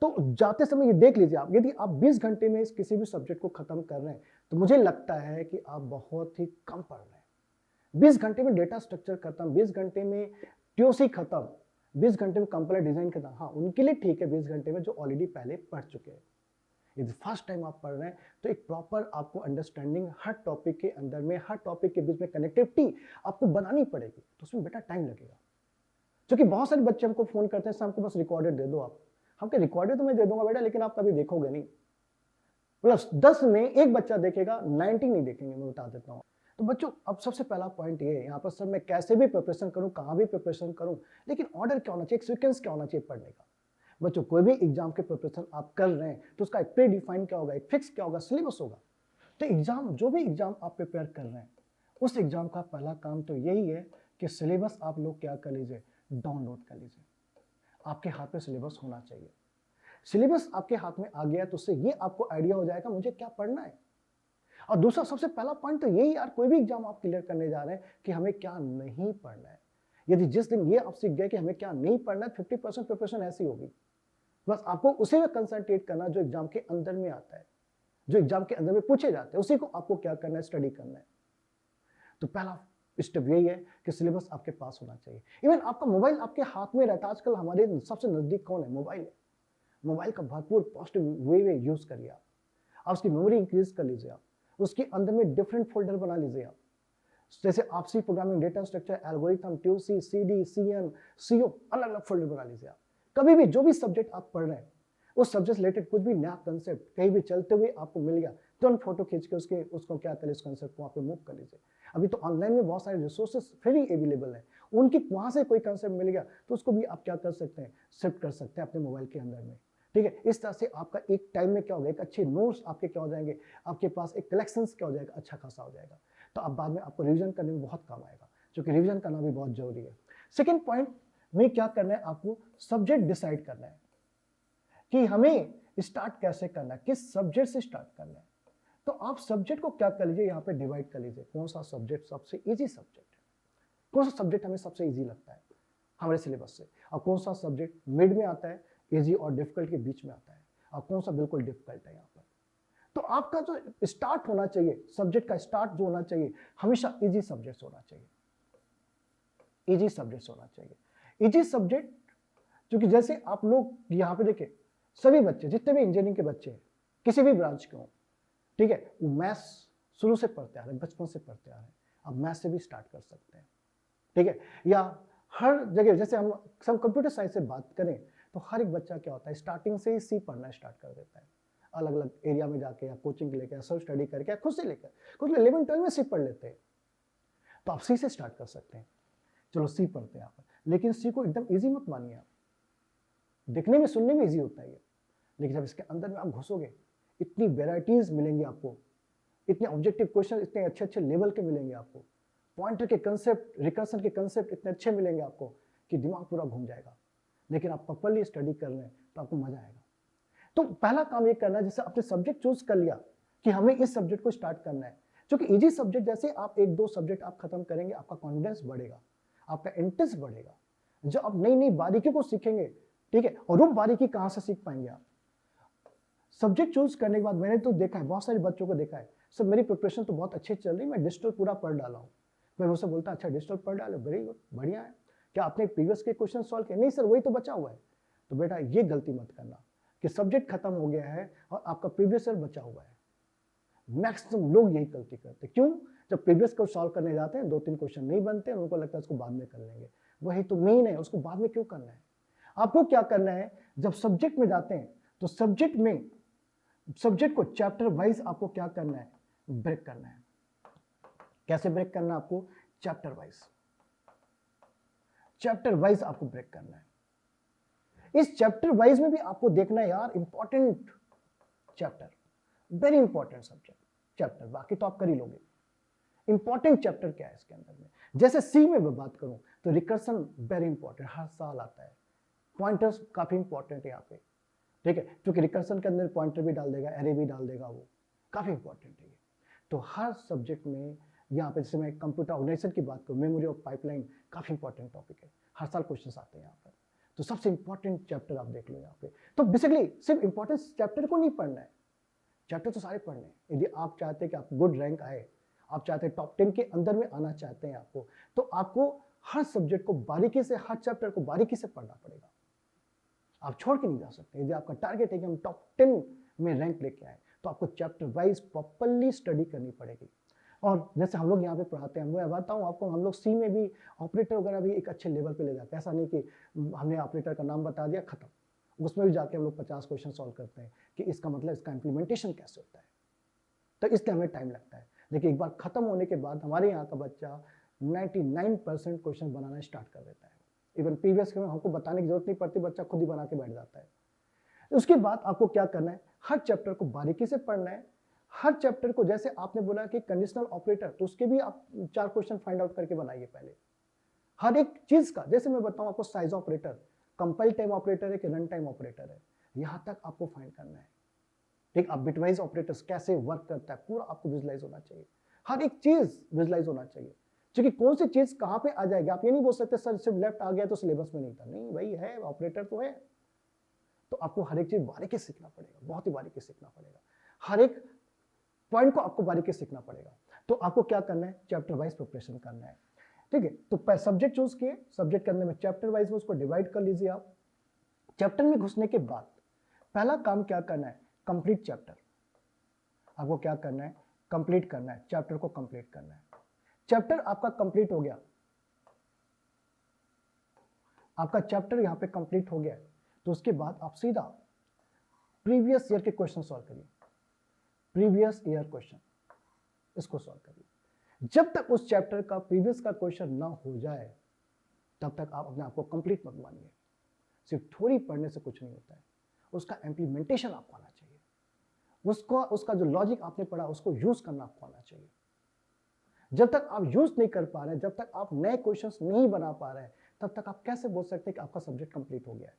तो जाते समय ये देख लीजिए आप, यदि आप 20 घंटे में इस किसी भी सब्जेक्ट को खत्म कर रहे हैं तो मुझे लगता है कि आप बहुत ही कम पढ़ रहे हैं। 20 घंटे में डेटा स्ट्रक्चर खत्म, 20 घंटे में टीओसी खत्म, 20 घंटे में कंपाइलर डिजाइन खत्म। हाँ, उनके लिए ठीक है 20 घंटे में जो ऑलरेडी पहले पढ़ चुके हैं। यदि फर्स्ट टाइम आप पढ़ रहे हैं तो एक प्रॉपर आपको अंडरस्टैंडिंग हर टॉपिक के अंदर में, हर टॉपिक के बीच में कनेक्टिविटी आपको बनानी पड़ेगी, तो उसमें बेटा टाइम लगेगा। क्योंकि बहुत सारे बच्चे हमको फोन करते हैं, हमको बस रिकॉर्डेड दे दो आप। हम कह रिकॉर्डेड तो मैं दे दूंगा बेटा, लेकिन आप कभी देखोगे नहीं। मतलब 10 में एक बच्चा देखेगा, 90 नहीं देखेंगे, मैं बता देता हूँ। तो बच्चों अब सबसे पहला पॉइंट ये है यहाँ पर, सर मैं कैसे भी प्रिपरेशन करूँ, कहाँ भी प्रिपरेशन करूँ, लेकिन ऑर्डर क्या होना चाहिए, एक सीक्वेंस क्या होना चाहिए पढ़ने का। बच्चों कोई भी एग्जाम के प्रिपरेशन आप कर रहे हैं तो उसका एक प्री डिफाइन क्या होगा, एक फिक्स क्या होगा, सिलेबस होगा। तो एग्जाम, जो भी एग्जाम आप प्रिपेयर कर रहे हैं, उस एग्जाम का पहला काम तो यही है कि सिलेबस आप लोग क्या कर लीजिए, डाउनलोड कर लीजिए। आपके हाथ में सिलेबस होना चाहिए। सिलेबस आपके हाथ में आ गया तो उससे ये आपको आइडिया हो जाएगा मुझे क्या पढ़ना है। और दूसरा सबसे पहला पॉइंट तो यही यार, कोई भी एग्जाम आप क्लियर करने जा रहे हैं कि हमें क्या नहीं पढ़ना है। यदि जिस दिन ये आप सीख गए कि हमें क्या नहीं पढ़ना है, 50% प्रिपरेशन ऐसी होगी। बस आपको उसी में कंसंट्रेट करना जो एग्जाम के अंदर में आता है, जो एग्जाम के अंदर में पूछे जाते हैं, उसी को आपको क्या करना है, स्टडी करना है। तो पहला स्टेप यही है कि सिलेबस आपके पास होना चाहिए। इवन आपका मोबाइल आपके हाथ में रहता है। आजकल हमारे सबसे नजदीक कौन है, मोबाइल है। मोबाइल का भरपूर पॉजिटिव वे में यूज करिए आप उसकी मेमोरी इंक्रीज कर लीजिए, आप उसके अंदर में डिफरेंट फोल्डर बना लीजिए आप। जैसे आप C programming, data structure, algorithm, TOC, CD, CN, CO, अलग अलग फोल्डर बना लीजिए आप। कभी भी जो भी सब्जेक्ट आप पढ़ रहे हैं उस सब्जेक्ट रिलेटेड कुछ भी नया कंसेप्ट कहीं भी चलते हुए आपको मिल गया, तुरंत फोटो खींच के उसको क्या करें, इस कंसेप्ट को वहाँ पे मूव कर लीजिए। अभी तो ऑनलाइन में बहुत सारे रिसोर्सेस फ्री अवेलेबल है, उनकी वहाँ से कोई कंसेप्ट मिल गया तो उसको भी आप क्या कर सकते हैं, शिफ्ट कर सकते हैं अपने मोबाइल के अंदर में। ठीक है, इस तरह से आपका एक टाइम में क्या होगा, एक अच्छे नोट्स आपके क्या हो जाएंगे, आपके पास एक कलेक्शंस क्या हो जाएगा, अच्छा खासा हो जाएगा। तो अब बाद में आपको रिवीजन करने में बहुत काम आएगा, क्योंकि रिवीजन करना भी बहुत जरूरी है। सेकेंड पॉइंट में क्या करना है, आपको सब्जेक्ट डिसाइड करना है कि हमें स्टार्ट कैसे करना है, किस सब्जेक्ट से स्टार्ट करना है। तो आप सब्जेक्ट को क्या कर लीजिए, यहाँ पे डिवाइड कर लीजिए, कौन सा सब्जेक्ट सबसे इजी सब्जेक्ट है, कौन सा सब्जेक्ट हमें सबसे इजी लगता है हमारे सिलेबस से, और कौन सा सब्जेक्ट मिड में आता है, इजी और डिफिकल्ट के बीच में आता है, और कौन सा बिल्कुल डिफिकल्ट है यहाँ पर। तो आपका जो स्टार्ट होना चाहिए, सब्जेक्ट का स्टार्ट जो होना चाहिए, हमेशा इजी सब्जेक्ट होना चाहिए, इजी सब्जेक्ट होना चाहिए। इजी सब्जेक्ट, क्योंकि जैसे आप लोग यहाँ पे देखें, सभी बच्चे जितने भी इंजीनियरिंग के बच्चे हैं, किसी भी ब्रांच के हों, ठीक है, वो मैथ्स शुरू से पढ़ते आ रहे हैं, बचपन से पढ़ते आ रहे हैं, अब मैथ्स से भी स्टार्ट कर सकते हैं। ठीक है, या हर जगह जैसे हम सब कंप्यूटर साइंस से बात करें तो हर एक बच्चा क्या होता है, स्टार्टिंग से ही सी पढ़ना स्टार्ट कर देता है, अलग अलग एरिया में जाके, या कोचिंग लेकर, सेल्फ स्टडी करके, या खुद से लेकर, कुछ 11-12 में सी पढ़ लेते हैं। तो आप सी से स्टार्ट कर सकते हैं। चलो सी पढ़ते हैं यहाँ पर, लेकिन सी को एकदम ईजी मत मानिए आप। देखने में, सुनने में ईजी होता है ये, लेकिन जब इसके अंदर में आप घुसोगे, इतनी वेराइटीज मिलेंगी आपको, इतने ऑब्जेक्टिव क्वेश्चन इतने अच्छे अच्छे लेवल के मिलेंगे आपको, पॉइंटर के कंसेप्ट, रिकर्सन के कंसेप्ट इतने अच्छे मिलेंगे आपको कि दिमाग पूरा घूम जाएगा। लेकिन आप प्रॉपर्ली स्टडी कर रहे हैं तो आपको मजा आएगा। तो पहला काम ये करना है, जैसे आपने सब्जेक्ट चूज कर लिया कि हमें इस सब्जेक्ट को स्टार्ट करना है, क्योंकि इजी सब्जेक्ट जैसे आप 1-2 सब्जेक्ट आप खत्म करेंगे, आपका कॉन्फिडेंस बढ़ेगा, आपका इंटरेस्ट बढ़ेगा। जब आप नई नई बारीकी को सीखेंगे, ठीक है, और वो बारीकी कहाँ से सीख पाएंगे आप, सब्जेक्ट चूज करने के बाद। मैंने तो देखा है, बहुत सारे बच्चों को देखा है, सर मेरी प्रिपरेशन तो बहुत अच्छी चल रही, मैं डिजिटल पूरा पढ़ डाला हूँ। मैं मुझसे बोलता, अच्छा डिजिटल पढ़ डालो, वेरी गुड, बढ़िया है, क्या आपने प्रीवियस के क्वेश्चन सॉल्व किए? नहीं सर, वही तो बचा हुआ है। तो बेटा ये गलती मत करना कि सब्जेक्ट खत्म हो गया है और आपका प्रीवियस ईयर बचा हुआ है। मैक्सिमम लोग यही गलती करते, क्यों? जब प्रीवियस को सॉल्व करने जाते हैं 2-3 क्वेश्चन नहीं बनते हैं, उनको लगता है उसको बाद में कर लेंगे। वही तो मेन है, उसको बाद में क्यों करना है? आपको क्या करना है, जब सब्जेक्ट में जाते हैं तो सब्जेक्ट में सब्जेक्ट को चैप्टर वाइज आपको क्या करना है, ब्रेक करना है। कैसे ब्रेक करना है आपको? चैप्टर वाइज आपको ब्रेक करना है। इस चैप्टर वाइज में भी आपको देखना है यार, important chapter, very important subject chapter, बाकी तो आप कर ही लोगे। इंपॉर्टेंट चैप्टर क्या है इसके अंदर में? जैसे सी में मैं बात करूं तो रिकर्सन वेरी इंपॉर्टेंट, हर साल आता है। पॉइंटर्स काफी इंपॉर्टेंट है यहाँ पे, ठीक है, क्योंकि रिकर्सन के अंदर पॉइंटर भी डाल देगा, एरे भी डाल देगा, वो काफी इंपॉर्टेंट है। तो हर सब्जेक्ट में यहाँ पे, जैसे मैं कंप्यूटर ऑर्गेनाइजेशन की बात करूँ, मेमोरी ऑफ पाइपलाइन काफी इंपॉर्टेंट टॉपिक है, हर साल क्वेश्चन आते हैं यहाँ पर। तो सबसे इंपॉर्टेंट चैप्टर आप देख लो यहाँ पे। तो बेसिकली सिर्फ इंपॉर्टेंट चैप्टर को नहीं पढ़ना है, चैप्टर तो सारे पढ़ने हैं। यदि आप चाहते हैं कि आप गुड रैंक आए, आप चाहते हैं टॉप 10 के अंदर में आना चाहते हैं आपको, तो आपको हर सब्जेक्ट को बारीकी से, हर चैप्टर को बारीकी से पढ़ना पड़ेगा। आप छोड़ के नहीं जा सकते। यदि आपका टारगेट है कि हम टॉप 10 में रैंक लेके आए, तो आपको चैप्टर वाइज प्रॉपरली स्टडी करनी पड़ेगी। और जैसे हम लोग यहाँ पे पढ़ाते हैं, मैं बताऊँ आपको, हम लोग सी में भी ऑपरेटर वगैरह भी एक अच्छे लेवल पे ले जाते हैं। ऐसा नहीं कि हमने ऑपरेटर का नाम बता दिया खत्म, उसमें भी जाके हम लोग 50 क्वेश्चन सॉल्व करते हैं कि इसका मतलब इसका इम्प्लीमेंटेशन कैसे होता है। तो इसलिए हमें टाइम लगता है, लेकिन एक बार खत्म होने के बाद हमारे यहाँ का बच्चा 99% क्वेश्चन बनाना स्टार्ट कर देता है। इवन प्रीवियस में हमको बताने की जरूरत नहीं पड़ती, बच्चा खुद ही बना के बैठ जाता है। उसके बाद आपको क्या करना है, हर चैप्टर को बारीकी से पढ़ना है। हर चैप्टर को, जैसे आपने बोला कि कंडीशनल ऑपरेटर, तो उसके भी आप 4 क्वेश्चन फाइंड आउट करके बनाइए पहले। हर एक चीज का, जैसे मैं बताऊं आपको, size operator compile time operator है कि रन टाइम ऑपरेटर है, यहां तक आपको फाइंड करना है। ठीक, आप बिटवाइज ऑपरेटर्स कैसे वर्क करता है पूरा आपको विजुलाइज होना चाहिए, हर एक चीज विजुलाइज होना चाहिए। क्योंकि कौन सी चीज कहां पे आ जाएगी, आप ये नहीं बोल सकते सर सिर्फ लेफ्ट आ गया तो सिलेबस में नहीं था। नहीं भाई, है ऑपरेटर तो है, तो आपको हर एक चीज बारीकी से सीखना पड़ेगा, बहुत ही बारीकी से सीखना पड़ेगा। हर एक पॉइंट को आपको बारीकी से सीखना पड़ेगा। तो आपको क्या करना है, चैप्टर वाइज प्रिपरेशन करना है। ठीक है, तो सब्जेक्ट चूज किए, सब्जेक्ट के अंदर में चैप्टर वाइज उसको डिवाइड कर लीजिए आप। चैप्टर में घुसने के बाद पहला काम क्या करना है, कंप्लीट चैप्टर। आपको क्या करना है, कंप्लीट करना है, चैप्टर को कंप्लीट करना है। चैप्टर आपका कंप्लीट हो गया, आपका चैप्टर यहां पे कंप्लीट हो गया, तो उसके बाद आप सीधा प्रीवियस ईयर के क्वेश्चन सॉल्व करिए। प्रीवियस ईयर क्वेश्चन इसको सॉल्व करिए। जब तक उस चैप्टर का प्रीवियस का क्वेश्चन ना हो जाए, तब तक आप अपने आप को कंप्लीट मत मानिए। सिर्फ थ्योरी पढ़ने से कुछ नहीं होता है, उसका इम्प्लीमेंटेशन आपको आना चाहिए। उसका जो लॉजिक आपने पढ़ा उसको यूज करना आपको आना चाहिए। जब तक आप यूज नहीं कर पा रहे, जब तक आप नए क्वेश्चंस नहीं बना पा रहे हैं, तब तक आप कैसे बोल सकते हैं कि आपका सब्जेक्ट कंप्लीट हो गया है।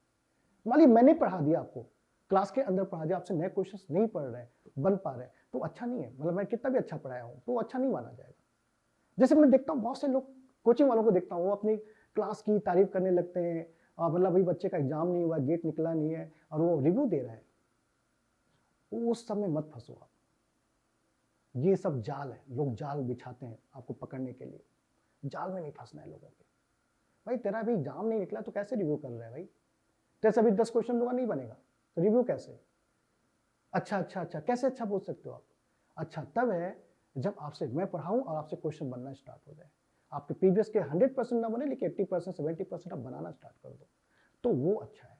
मान लीजिए मैंने पढ़ा दिया, आपको क्लास के अंदर पढ़ा दिया, आपसे नए क्वेश्चंस नहीं पढ़ रहे, बन पा रहे, तो अच्छा नहीं है। मतलब मैं कितना भी अच्छा पढ़ाया हूं तो अच्छा नहीं माना जाएगा। जैसे मैं देखता हूँ बहुत से लोग, कोचिंग वालों को देखता हूँ, वो अपनी क्लास की तारीफ करने लगते हैं, मतलब भाई बच्चे का एग्जाम नहीं हुआ, गेट निकला नहीं है, और वो रिव्यू दे रहा है। उस समय मत फंसो आप, ये सब जाल है, लोग जाल बिछाते हैं आपको पकड़ने के लिए। जाल में नहीं फंसना है लोगों के। भाई तेरा अभी एग्जाम नहीं निकला तो कैसे रिव्यू कर रहा है भाई, तेरे अभी 10 क्वेश्चन दूंगा नहीं बनेगा तो रिव्यू कैसे? अच्छा अच्छा अच्छा, कैसे अच्छा बोल सकते हो आप? अच्छा तब है जब आपसे मैं पढ़ाऊं और आपसे क्वेश्चन बनना स्टार्ट हो जाए। आपके प्रीवियस के 100% ना बने, लेकिन 80% 70% आप बनाना स्टार्ट कर दो, तो वो अच्छा है,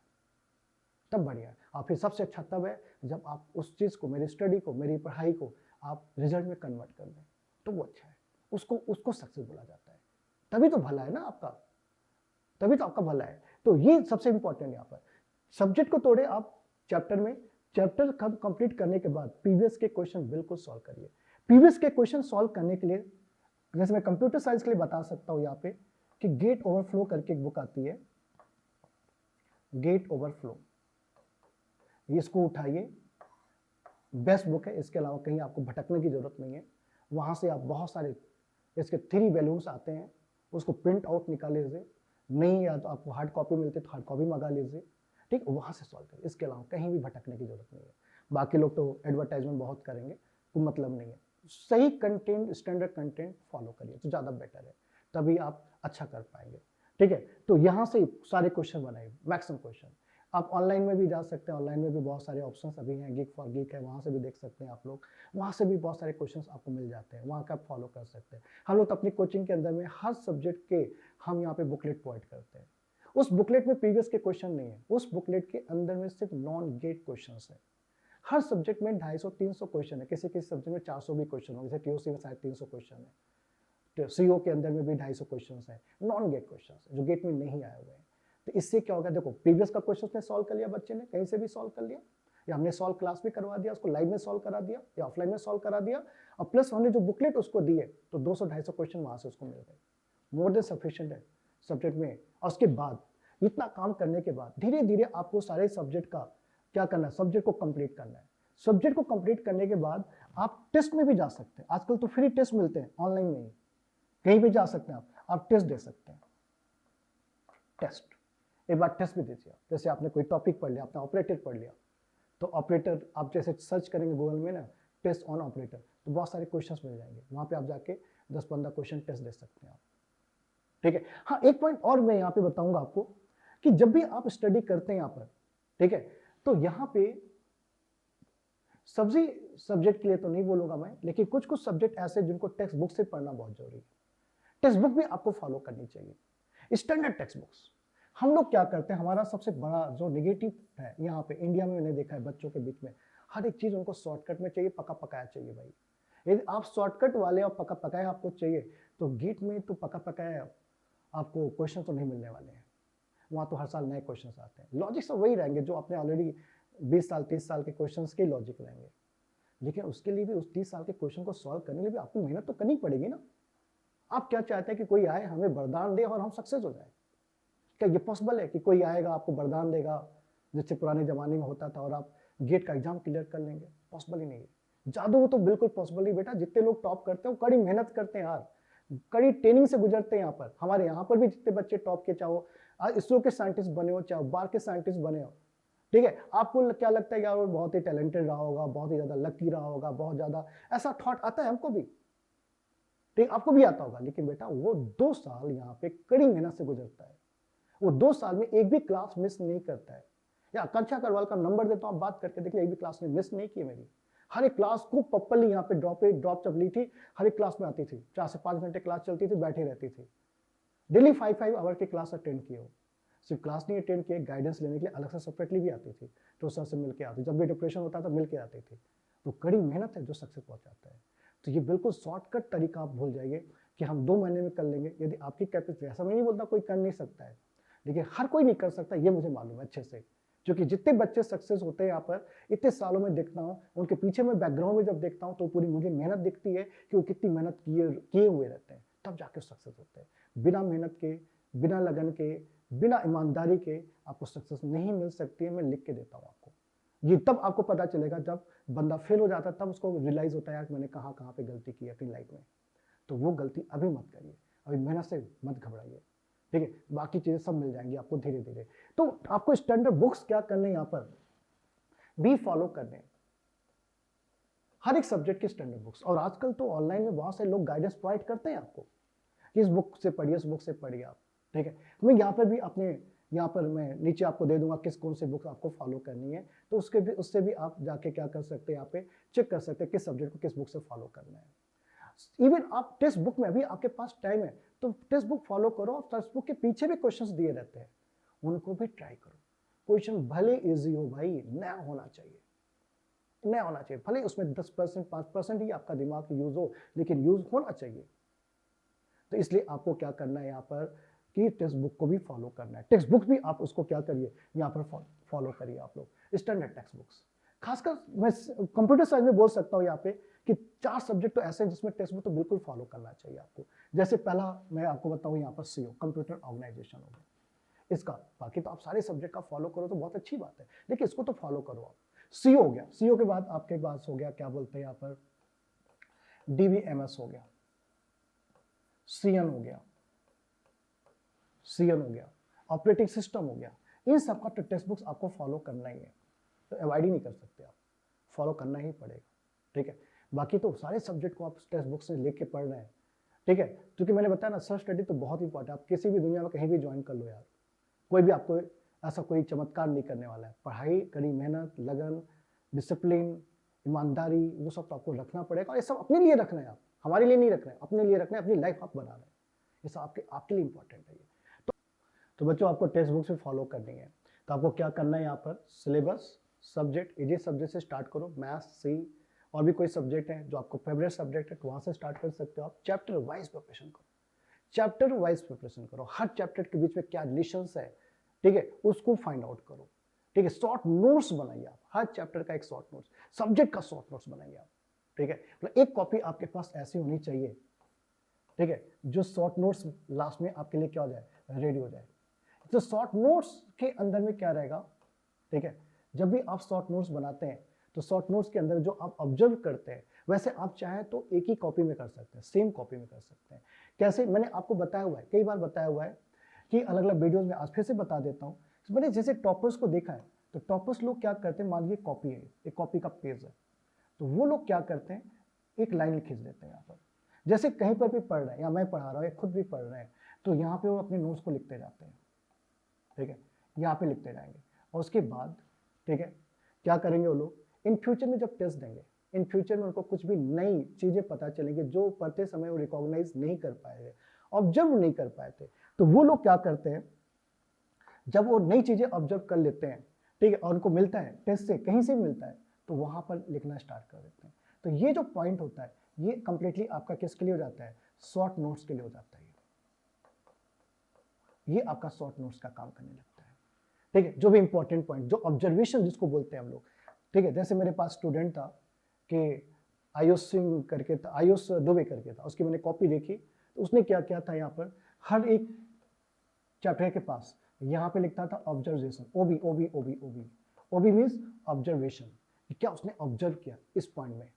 तब बढ़िया है। और फिर सबसे अच्छा तब है जब आप उस चीज़ को, मेरी स्टडी को, मेरी पढ़ाई को आप रिजल्ट में कन्वर्ट कर दें, तो वो अच्छा है। उसको सक्सेस बोला जाता है। तभी तो भला है ना आपका, तभी तो आपका भला है। तो ये सबसे इंपॉर्टेंट यहाँ पर, सब्जेक्ट को तोड़े आप चैप्टर में। चैप्टर कंप्लीट करने के बाद प्रीवियस के क्वेश्चन बिल्कुल सॉल्व करिए। प्रीवियस के क्वेश्चन सॉल्व करने के लिए, जैसे मैं कंप्यूटर साइंस के लिए बता सकता हूँ यहाँ पे, कि गेट ओवरफ्लो करके एक बुक आती है, गेट ओवरफ्लो, इसको उठाइए, बेस्ट बुक है। इसके अलावा कहीं आपको भटकने की जरूरत नहीं है। वहां से आप बहुत सारे इसके 3 वॉल्यूम्स आते हैं, उसको प्रिंट आउट निकाल लीजिए, नहीं या तो आपको हार्ड कॉपी मिलती है तो हार्ड कॉपी मंगा लीजिए, ठीक, वहां से सॉल्व करिए। इसके अलावा कहीं भी भटकने की जरूरत नहीं है। बाकी लोग तो एडवर्टाइजमेंट बहुत करेंगे, कोई मतलब नहीं है। सही कंटेंट, स्टैंडर्ड कंटेंट फॉलो करिए तो ज़्यादा बेटर है, तभी आप अच्छा कर पाएंगे। ठीक है, तो यहाँ से सारे क्वेश्चन बनाइए, मैक्सिमम क्वेश्चन। आप ऑनलाइन में भी जा सकते हैं, ऑनलाइन में भी बहुत सारे ऑप्शंस अभी हैं, गिग फॉर गिग है, वहाँ से भी देख सकते हैं आप लोग, वहाँ से भी बहुत सारे क्वेश्चंस आपको मिल जाते हैं, वहाँ का आप फॉलो कर सकते हैं। हम लोग तो अपनी कोचिंग के अंदर में हर सब्जेक्ट के हम यहाँ पे बुकलेट प्रोवाइड करते हैं। उस बुकलेट में प्रीवियस के क्वेश्चन नहीं है, उस बुकलेट के अंदर में सिर्फ नॉन गेट क्वेश्चन है। हर सब्जेक्ट में 250-300 क्वेश्चन है, किसी किसी सब्जेक्ट में 400 भी क्वेश्चन हो, जैसे टीओसी में शायद 300 क्वेश्चन है, तो सीओ के अंदर में भी 250 क्वेश्चन है, नॉन गेट क्वेश्चन है जो गेट में नहीं आए हुए हैं। तो इससे क्या होगा, देखो प्रीवियस का क्वेश्चन ने सॉल्व कर लिया, बच्चे ने कहीं से भी सॉल्व कर लिया, या हमने सॉल्व क्लास में करवा दिया, उसको लाइव में सॉल्व करा दिया या ऑफलाइन में सॉल्व करा दिया, और प्लस हमने जो बुकलेट उसको दी है तो 200-250 क्वेश्चन वहां से उसको मिल गए, मोर देन सफिशिएंट है सब्जेक्ट में। और उसके बाद इतना काम करने के बाद धीरे धीरे आपको सारे सब्जेक्ट का क्या करना है, सब्जेक्ट को कंप्लीट करना है। सब्जेक्ट को कंप्लीट करने के बाद आप टेस्ट में भी जा सकते हैं, आजकल तो फ्री टेस्ट मिलते हैं ऑनलाइन में ही, कहीं भी जा सकते हैं आप टेस्ट दे सकते हैं। टेस्ट एक बार टेस्ट भी दीजिए, जैसे आपने कोई टॉपिक पढ़ लिया, आपने ऑपरेटर पढ़ लिया, तो ऑपरेटर आप जैसे सर्च करेंगे गूगल में ना, टेस्ट ऑन ऑपरेटर, तो बहुत सारे क्वेश्चंस मिल जाएंगे, वहां पे आप जाके 10-15 क्वेश्चन टेस्ट दे सकते हैं आप, ठीक है। हाँ, एक पॉइंट और मैं यहाँ पे बताऊंगा आपको कि जब भी आप स्टडी करते हैं यहाँ पर, ठीक है, तो यहाँ पे सभी सब्जेक्ट के लिए तो नहीं बोलूंगा मैं, लेकिन कुछ कुछ सब्जेक्ट ऐसे जिनको टेक्स्ट बुक से पढ़ना बहुत जरूरी है। टेक्स्ट बुक भी आपको फॉलो करनी चाहिए, स्टैंडर्ड टेक्स्ट बुक्स। हम लोग क्या करते हैं, हमारा सबसे बड़ा जो नेगेटिव है यहाँ पे इंडिया में मैंने देखा है बच्चों के बीच में, हर एक चीज उनको शॉर्टकट में चाहिए, पका पकाया चाहिए भाई। यदि आप शॉर्टकट वाले और पका पकाया आपको चाहिए, तो गेट में तो पका पकाया आपको क्वेश्चन तो नहीं मिलने वाले हैं, वहाँ तो हर साल नए क्वेश्चन आते हैं, लॉजिक सब वही रहेंगे जो आपने ऑलरेडी 20 साल 30 साल के क्वेश्चंस के लॉजिक रहेंगे, लेकिन उसके लिए भी उस 30 साल के क्वेश्चन को सॉल्व करने के लिए भी आपको मेहनत तो करनी पड़ेगी ना। आप क्या चाहते हैं कि कोई आए हमें वरदान दे और हम सक्सेस हो जाए? क्या ये पॉसिबल है कि कोई आएगा आपको वरदान देगा जैसे पुराने जमाने में होता था और आप गेट का एग्जाम क्लियर कर लेंगे? पॉसिबल ही नहीं है। जादू तो बिल्कुल पॉसिबल नहीं बेटा। जितने लोग टॉप करते हैं वो कड़ी मेहनत करते हैं यार, कड़ी ट्रेनिंग से गुजरते हैं। यहाँ पर हमारे यहाँ पर भी जितने बच्चे टॉप के, चाहे आज इसरो के साइंटिस्ट बने हो, चाहे बार के साइंटिस्ट बने हो, ठीक है, आपको क्या लगता है यार वो बहुत ही टैलेंटेड रहा होगा, बहुत ही ज्यादा लकी रहा होगा, बहुत ज्यादा ऐसा थॉट आता है हमको भी, ठीक, आपको भी आता होगा। लेकिन बेटा वो 2 साल यहाँ पे कड़ी मेहनत से गुजरता है, वो 2 साल में एक भी क्लास मिस नहीं करता है। या आकांक्षा अग्रवाल का नंबर देता हूँ, आप बात करके देखिए, एक भी क्लास ने मिस नहीं की मेरी। हर एक क्लास को प्रॉपर्ली यहाँ पे ड्रॉप जब ली थी, हर एक क्लास में आती थी, 4 से 5 घंटे क्लास चलती थी, बैठी रहती थी, डेली 5 आवर की क्लास अटेंड किए हो। सिर्फ क्लास नहीं अटेंड किए, गाइडेंस लेने के लिए अलग से सेपरेटली भी आती थी, तो सर से मिलकर आती, जब भी डिप्रेशन होता था मिलकर आती थी। तो कड़ी मेहनत है जो सक्सेस पहुंचाता है। तो ये बिल्कुल शॉर्टकट तरीका आप भूल जाइए कि हम 2 महीने में कर लेंगे। यदि आपकी कैपेसिटी, ऐसा मैं नहीं बोलता कोई कर नहीं सकता है, लेकिन हर कोई नहीं कर सकता, ये मुझे मालूम है अच्छे से, क्योंकि जितने बच्चे सक्सेस होते हैं यहाँ पर इतने सालों में देखता हूँ, उनके पीछे में बैकग्राउंड में जब देखता हूँ तो पूरी मुझे मेहनत दिखती है कि वो कितनी मेहनत किए हुए रहते हैं, तब जाके सक्सेस होते हैं। बिना मेहनत के, बिना लगन के, बिना ईमानदारी के आपको सक्सेस नहीं मिल सकती है। मैं लिख के देता हूँ आपको, ये तब आपको पता चलेगा जब बंदा फेल हो जाता है, तब उसको रियलाइज होता है यार मैंने कहाँ कहाँ पे गलती की अपनी लाइफ में। तो वो गलती अभी मत करिए, अभी मेहनत से मत घबराइए, ठीक है, बाकी चीजें सब मिल जाएंगी आपको धीरे धीरे। तो आपको स्टैंडर्ड बुक्स क्या करने, यहाँ पर भी फॉलो करने, हर एक सब्जेक्ट की स्टैंडर्ड बुक्स। और आजकल तो ऑनलाइन में बहुत से लोग गाइडेंस प्रोवाइड करते हैं आपको कि इस बुक से पढ़िए, इस बुक से पढ़िए आप, ठीक है। मैं यहाँ पर भी अपने यहाँ पर मैं नीचे आपको दे दूंगा किस कौन से बुक आपको फॉलो करनी है, तो उससे भी आप जाके क्या कर सकते हैं, यहाँ पे चेक कर सकते हैं किस सब्जेक्ट को किस बुक से फॉलो करना है। इवन आप टेक्स्ट बुक में, अभी आपके पास टाइम है तो टेक्स्ट बुक फॉलो करो, और टेक्स्ट बुक के पीछे भी क्वेश्चंस दिए रहते हैं, उनको भी ट्राई करो। क्वेश्चन भले इजी हो भाई, नया होना चाहिए, नया होना चाहिए, भले उसमें 10% 5% ही आपका दिमाग यूज हो, लेकिन यूज होना चाहिए। तो इसलिए आपको क्या करना है यहाँ पर कि टेक्स्ट बुक को भी फॉलो करना है। टेक्स्ट बुक भी आप उसको क्या करिए, यहाँ पर फॉलो करिए आप लोग, स्टैंडर्ड टेक्स्ट बुक्स। खासकर मैं कंप्यूटर साइंस में बोल सकता हूँ यहाँ पे कि 4 सब्जेक्ट तो ऐसे हैं जिसमें टेक्स्ट बुक तो बिल्कुल फॉलो करना चाहिए आपको। जैसे पहला मैं आपको बताऊँ यहाँ पर सीओ, कंप्यूटर ऑर्गेनाइजेशन हो गया इसका। बाकी तो आप सारे सब्जेक्ट का फॉलो करो तो बहुत अच्छी बात है, लेकिन इसको तो फॉलो करो आप। सीओ हो गया, सीओ के बाद आपके पास हो गया क्या बोलते हैं यहाँ पर, डीबीएमएस हो गया, सीएन हो गया, ऑपरेटिंग सिस्टम हो गया। इन सबका तो टेक्स्ट बुक्स आपको फॉलो करना ही है, तो अवॉइड ही नहीं कर सकते आप, फॉलो करना ही पड़ेगा, ठीक है। बाकी तो सारे सब्जेक्ट को आप टेक्स्ट बुक से लेके पढ़ रहे हैं, ठीक है, क्योंकि मैंने बताया ना सेल्फ स्टडी तो बहुत इंपॉर्टेंट है। आप किसी भी दुनिया में कहीं भी ज्वाइन कर लो यार, कोई भी आपको ऐसा कोई चमत्कार नहीं करने वाला है। पढ़ाई, कड़ी मेहनत, लगन, डिसिप्लिन, ईमानदारी, वो सब तो आपको रखना पड़ेगा, और ये सब अपने लिए रखना है। आप हमारे लिए नहीं रख रहे हैं, अपने लिए रखना है, अपनी लाइफ आप बना रहे हैं, ये सब आपके लिए इंपॉर्टेंट है। ये तो बच्चों आपको टेक्स्ट बुक से फॉलो करनी है। तो आपको क्या करना है, यहाँ पर सिलेबस, सब्जेक्ट, इजी सब्जेक्ट से स्टार्ट करो, मैथ्स, सी, और भी कोई सब्जेक्ट है जो आपको फेवरेट सब्जेक्ट है तो वहाँ से स्टार्ट कर सकते हो आप। चैप्टर वाइज प्रिपरेशन करो, चैप्टर वाइज प्रिपरेशन करो, हर चैप्टर के बीच में क्या रिलेशंस है, ठीक है, उसको फाइंड आउट करो, ठीक है। शॉर्ट नोट्स बनाइए आप, हर चैप्टर का एक शॉर्ट नोट्स, सब्जेक्ट का शॉर्ट नोट्स बनाइए आप, ठीक है। मतलब एक कॉपी आपके पास ऐसी होनी चाहिए, ठीक है, जो शॉर्ट नोट्स लास्ट में आपके लिए क्या हो जाए, रेडी हो जाए। तो शॉर्ट नोट्स के अंदर में क्या रहेगा, ठीक है, जब भी आप शॉर्ट नोट्स बनाते हैं तो शॉर्ट नोट्स के अंदर जो आप ऑब्जर्व करते हैं, वैसे आप चाहें तो एक ही कॉपी में कर सकते हैं, सेम कॉपी में कर सकते हैं। कैसे, मैंने आपको बताया हुआ है, कई बार बताया हुआ है कि अलग अलग वीडियोस में, आज फिर से बता देता हूँ। मैंने जैसे टॉपर्स को देखा है, तो टॉपर्स लोग क्या करते हैं, मान लीजिए कॉपी है, एक कॉपी का पेज है, तो वो लोग क्या करते हैं, एक लाइन खींच देते हैं यहाँ पर, जैसे कहीं पर भी पढ़ रहे हैं, या मैं पढ़ा रहा हूँ या खुद भी पढ़ रहे हैं, तो यहाँ पे वो अपने नोट्स को लिखते जाते हैं, ठीक है, यहाँ पे लिखते जाएंगे। और उसके बाद, ठीक है, क्या करेंगे वो लोग, इन फ्यूचर में जब टेस्ट देंगे, इन फ्यूचर में उनको कुछ भी नई चीज़ें पता चलेंगी जो पढ़ते समय वो रिकॉग्नाइज नहीं कर पाए थे, ऑब्जर्व नहीं कर पाए थे, तो वो लोग क्या करते हैं, जब वो नई चीज़ें ऑब्जर्व कर लेते हैं, ठीक है, और उनको मिलता है टेस्ट से, कहीं से मिलता है, तो वहाँ पर लिखना स्टार्ट कर देते हैं। तो ये जो पॉइंट होता है, ये कंप्लीटली आपका किसके लिए हो जाता है, शॉर्ट नोट्स के लिए हो जाता है। ये आपका शॉर्ट नोट्स का काम करने लगता है, ठीक है। जो भी इंपॉर्टेंट पॉइंट, जो ऑब्जर्वेशन जिसको बोलते हैं हम लोग, ठीक है। जैसे मेरे पास स्टूडेंट था कि आयुष सिंह करके था, आयुष दुबे करके था, उसकी मैंने कॉपी देखी, तो उसने क्या किया था, यहाँ पर हर एक चैप्टर के पास यहाँ पे लिखता था ऑब्जर्वेशन, ओबी ओबी ओबी ओबी, ओबी मीन्स ऑब्जर्वेशन, क्या उसने ऑब्जर्व किया इस पॉइंट में,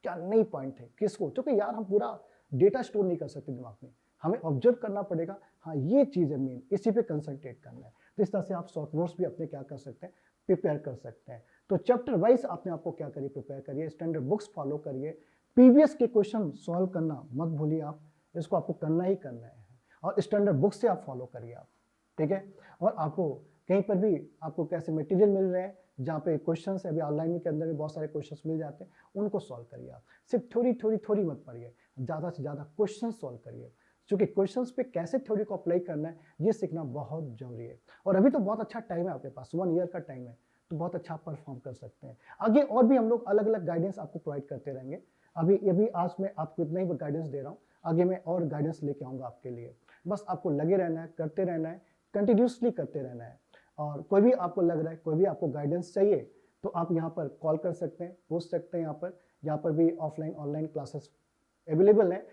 क्या नई पॉइंट थे किसको, क्योंकि यार हम पूरा डेटा स्टोर नहीं कर सकते दिमाग में, हमें ऑब्जर्व करना पड़ेगा, हाँ ये चीज़ है मेन, इसी पे कंसंट्रेट करना है। तो इस तरह से आप शॉर्ट नोट्स भी अपने क्या कर सकते हैं, प्रिपेयर कर सकते हैं। तो चैप्टर वाइज आपने आपको क्या करिए, प्रिपेयर करिए, स्टैंडर्ड बुक्स फॉलो करिए, प्रीवियस के क्वेश्चन सॉल्व करना मत भूलिए आप, इसको आपको करना ही करना है, और स्टैंडर्ड बुक्स से आप फॉलो करिए आप, ठीक है। और आपको कहीं पर भी आपको कैसे मटेरियल मिल रहे हैं जहाँ पे क्वेश्चंस है, अभी ऑनलाइन के अंदर भी बहुत सारे क्वेश्चंस मिल जाते हैं, उनको सॉल्व करिए आप, सिर्फ थोड़ी मत पढ़िए, ज़्यादा से ज़्यादा क्वेश्चन सॉल्व करिए, क्योंकि क्वेश्चंस पे कैसे थ्योरी को अप्लाई करना है ये सीखना बहुत जरूरी है। और अभी तो बहुत अच्छा टाइम है आपके पास, 1 ईयर का टाइम है, तो बहुत अच्छा परफॉर्म कर सकते हैं। आगे और भी हम लोग अलग अलग गाइडेंस आपको प्रोवाइड करते रहेंगे। अभी आज मैं आपको इतना ही गाइडेंस दे रहा हूँ, आगे मैं और गाइडेंस लेके आऊँगा आपके लिए। बस आपको लगे रहना है, करते रहना है, कंटिन्यूसली करते रहना है। और कोई भी आपको लग रहा है, कोई भी आपको गाइडेंस चाहिए, तो आप यहाँ पर कॉल कर सकते हैं, पूछ सकते हैं। यहाँ पर भी ऑफलाइन ऑनलाइन क्लासेस अवेलेबल हैं।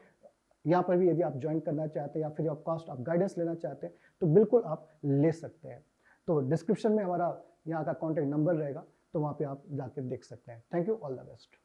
यहाँ पर भी यदि आप ज्वाइन करना चाहते हैं या फिर कॉस्ट आप गाइडेंस लेना चाहते हैं तो बिल्कुल आप ले सकते हैं। तो डिस्क्रिप्शन में हमारा यहाँ का कॉन्टैक्ट नंबर रहेगा, तो वहाँ पे आप जाकर देख सकते हैं। Thank you, all the best.